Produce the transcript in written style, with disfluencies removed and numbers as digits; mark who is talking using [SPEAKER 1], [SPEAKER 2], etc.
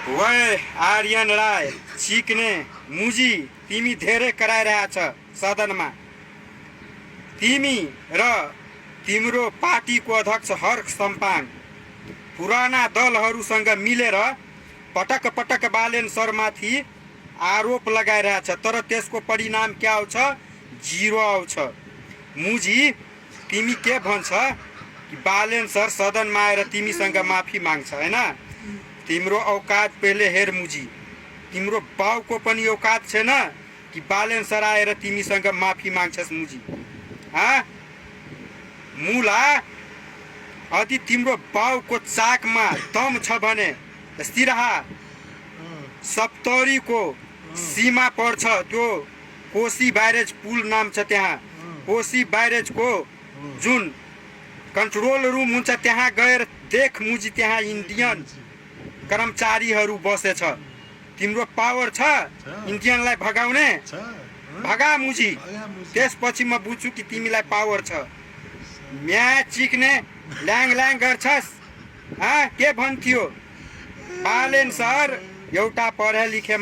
[SPEAKER 1] वै आर्यन राय चिक्ने मुजी तिमी धेरै कराइरहेछ सदनमा। तिमी र तिम्रो पार्टीको अध्यक्ष हर्ष सम्पाङ पुराना दलहरूसँग मिलेर पटक पटक बालेन सरमाथि आरोप लगाइरहेछ, तर त्यसको परिणाम क्या आउँछ? जिरो आउँछ। मुजी तिमी के भन्छ कि बालेन सर सदनमा आएर तिमीसँग माफी माग्छ हैन? तिम्रो औकात पहिले हेर मुजी। तिम्रो बाउको पनि औकात छैन कि बालेन सर आएर तिमीसँग माफी माग्छस् मुजी। मुला यदि तिम्रो बाउको चाकमा दम छ भने स्थिरहा सप्तरीको सीमा पर्छ, त्यो कोशी ब्यारेज पुल नाम छ त्यहाँ। कोशी ब्यारेजको जुन कन्ट्रोल रुम हुन्छ त्यहाँ गएर देख मुजी, त्यहाँ इन्डियन कर्मचारीहरू बसेछ। तिम्रो पावर छ इन्डियनलाई भगाउने? भगा मुजी, त्यसपछि म बुझ्छु कि तिमीलाई पावर छ। म्याच चिक्ने ल्याङ ल्याङ गर्छस्। के भन्थ्यो बालेन सर? एउटा पढे लेखे